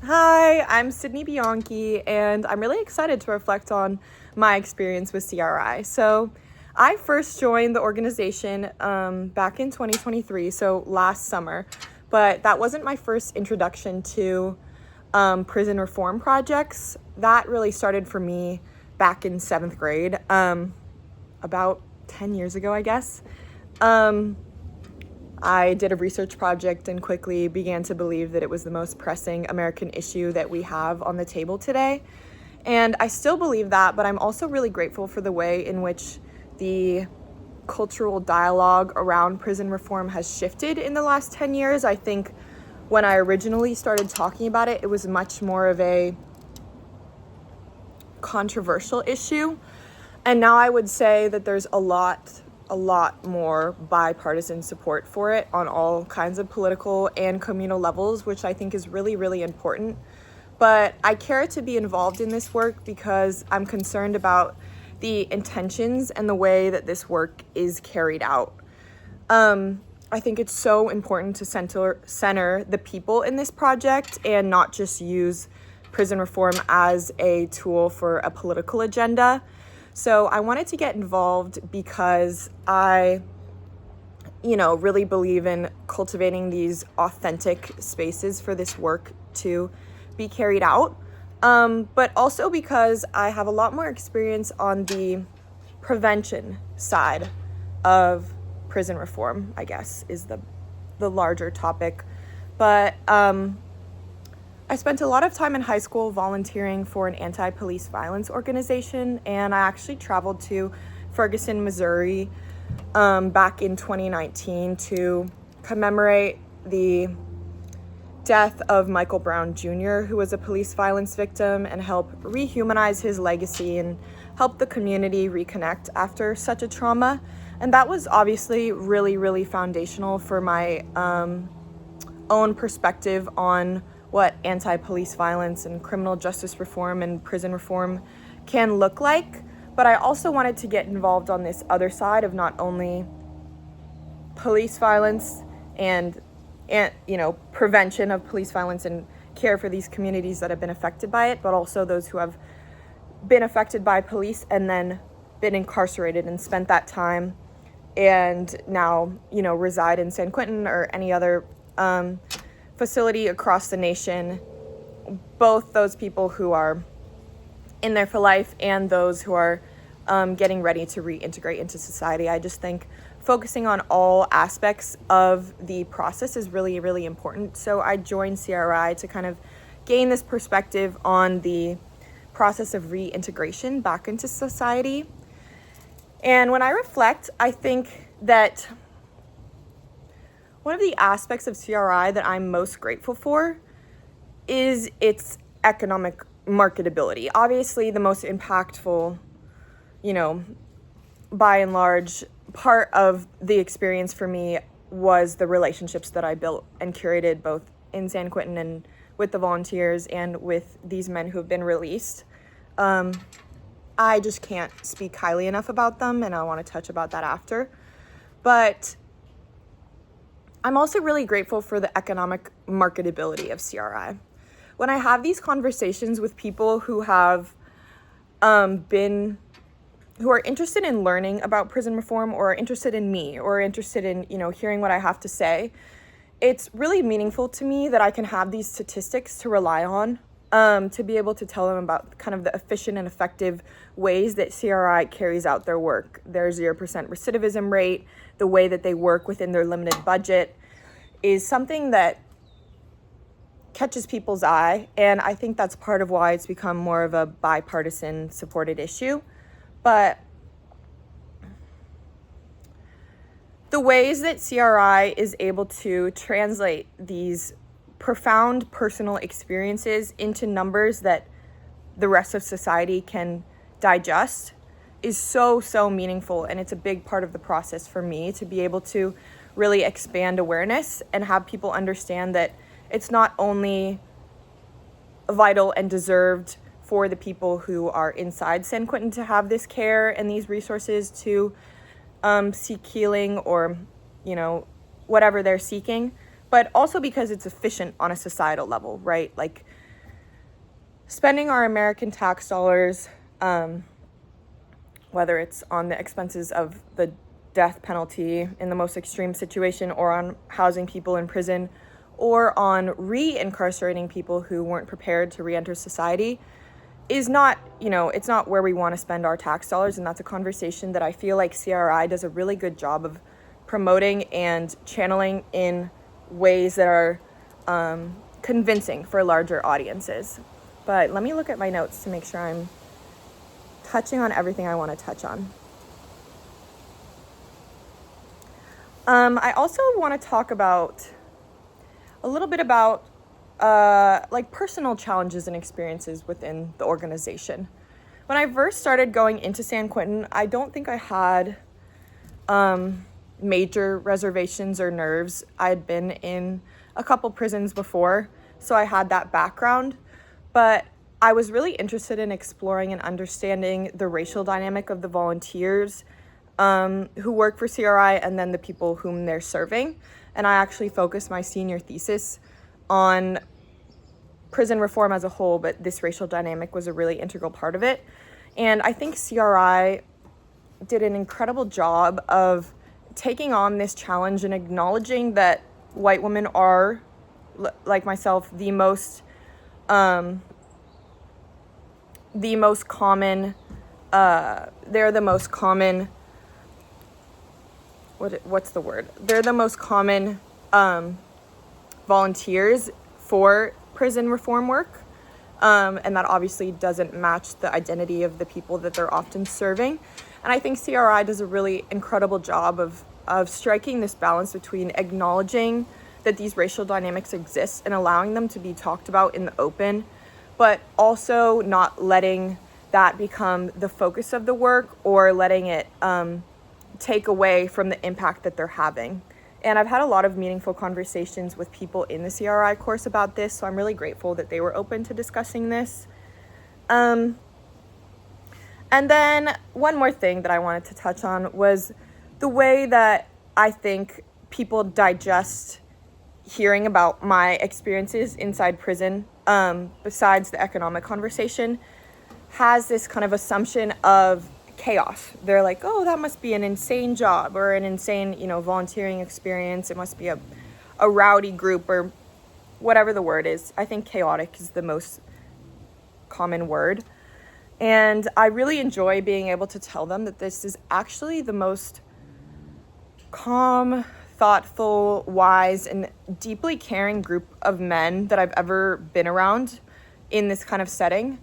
Hi, I'm Sydney Bianchi, and I'm really excited to reflect on my experience with CRI. So, I first joined the organization back in 2023, so last summer, but that wasn't my first introduction to prison reform projects. That really started for me back in seventh grade, about 10 years ago, I guess. Um, I did a research project and quickly began to believe that it was the most pressing American issue that we have on the table today. And I still believe that, but I'm also really grateful for the way in which the cultural dialogue around prison reform has shifted in the last 10 years. I think when I originally started talking about it, it was much more of a controversial issue. And now I would say that there's a lot more bipartisan support for it on all kinds of political and communal levels, which I think is really, really important. But I care to be involved in this work because I'm concerned about the intentions and the way that this work is carried out. I think it's so important to center the people in this project and not just use prison reform as a tool for a political agenda. So I wanted to get involved because I really believe in cultivating these authentic spaces for this work to be carried out. But also because I have a lot more experience on the prevention side of prison reform, I guess, is the larger topic. But I spent a lot of time in high school volunteering for an anti-police violence organization, and I actually traveled to Ferguson, Missouri, back in 2019 to commemorate the death of Michael Brown Jr., who was a police violence victim, and help rehumanize his legacy and help the community reconnect after such a trauma. And that was obviously really, really foundational for my own perspective on what anti-police violence and criminal justice reform and prison reform can look like. But I also wanted to get involved on this other side of not only police violence and prevention of police violence and care for these communities that have been affected by it, but also those who have been affected by police and then been incarcerated and spent that time and now, reside in San Quentin or any other facility across the nation. Both those people who are in there for life and those who are getting ready to reintegrate into society. I just think focusing on all aspects of the process is really, really important. So I joined CRI to kind of gain this perspective on the process of reintegration back into society. And when I reflect, I think that one of the aspects of CRI that I'm most grateful for is its economic marketability. Obviously, the most impactful, by and large, part of the experience for me was the relationships that I built and curated both in San Quentin and with the volunteers and with these men who have been released. I just can't speak highly enough about them, and I want to touch about that after. But I'm also really grateful for the economic marketability of CRI. When I have these conversations with people who have who are interested in learning about prison reform or interested in me or interested in, hearing what I have to say, it's really meaningful to me that I can have these statistics to rely on, to be able to tell them about kind of the efficient and effective ways that CRI carries out their work. Their 0% recidivism rate, the way that they work within their limited budget is something that catches people's eye. And I think that's part of why it's become more of a bipartisan supported issue. But the ways that CRI is able to translate these profound personal experiences into numbers that the rest of society can digest is so meaningful, and it's a big part of the process for me to be able to really expand awareness and have people understand that it's not only vital and deserved for the people who are inside San Quentin to have this care and these resources to seek healing or, whatever they're seeking, but also because it's efficient on a societal level, right? Like, spending our American tax dollars, whether it's on the expenses of the death penalty in the most extreme situation, or on housing people in prison, or on re-incarcerating people who weren't prepared to re-enter society, is not, it's not where we want to spend our tax dollars. And that's a conversation that I feel like CRI does a really good job of promoting and channeling in ways that are convincing for larger audiences. But let me look at my notes to make sure I'm touching on everything I want to touch on. I also want to talk about a little bit about like personal challenges and experiences within the organization. When I first started going into San Quentin, I don't think I had major reservations or nerves. I had been in a couple prisons before, so I had that background, but I was really interested in exploring and understanding the racial dynamic of the volunteers who work for CRI and then the people whom they're serving. And I actually focused my senior thesis on prison reform as a whole, but this racial dynamic was a really integral part of it. And I think CRI did an incredible job of taking on this challenge and acknowledging that white women are, like myself, the most common, they're the most common, what's the word? They're the most common volunteers for prison reform work. And that obviously doesn't match the identity of the people that they're often serving. And I think CRI does a really incredible job of striking this balance between acknowledging that these racial dynamics exist and allowing them to be talked about in the open, but also not letting that become the focus of the work or letting it take away from the impact that they're having. And I've had a lot of meaningful conversations with people in the CRI course about this, so I'm really grateful that they were open to discussing this. And then one more thing that I wanted to touch on was the way that I think people digest hearing about my experiences inside prison, besides the economic conversation, has this kind of assumption of chaos. They're like, oh, that must be an insane job or an insane, volunteering experience. It must be a rowdy group or whatever the word is. I think chaotic is the most common word. And I really enjoy being able to tell them that this is actually the most calm, thoughtful, wise, and deeply caring group of men that I've ever been around in this kind of setting.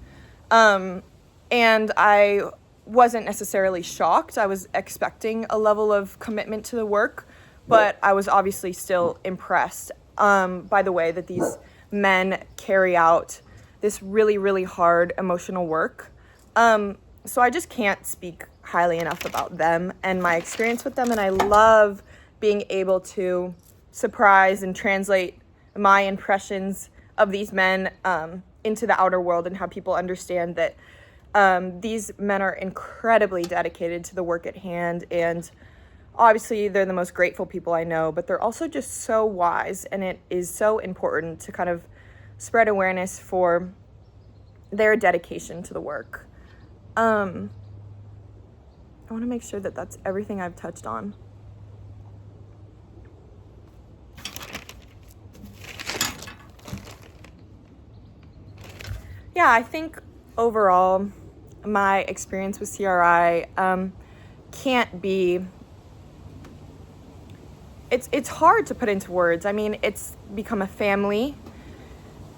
And I wasn't necessarily shocked. I was expecting a level of commitment to the work, but I was obviously still impressed by the way that these men carry out this really, really hard emotional work. So I just can't speak highly enough about them and my experience with them, and I love being able to surprise and translate my impressions of these men into the outer world and have people understand that these men are incredibly dedicated to the work at hand, and obviously they're the most grateful people I know, but they're also just so wise, and it is so important to kind of spread awareness for their dedication to the work. I want to make sure that that's everything I've touched on. Yeah, I think overall my experience with CRI can't be, it's hard to put into words. I mean, it's become a family.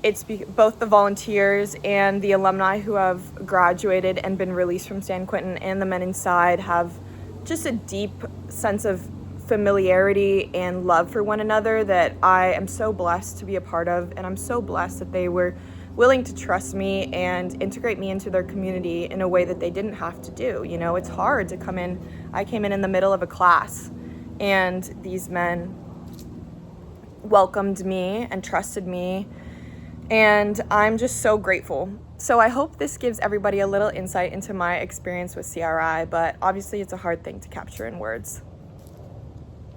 It's both the volunteers and the alumni who have graduated and been released from San Quentin and the men inside have just a deep sense of familiarity and love for one another that I am so blessed to be a part of, and I'm so blessed that they were willing to trust me and integrate me into their community in a way that they didn't have to do. It's hard to come in. I came in the middle of a class, and these men welcomed me and trusted me, and I'm just so grateful. So I hope this gives everybody a little insight into my experience with CRI, but obviously it's a hard thing to capture in words.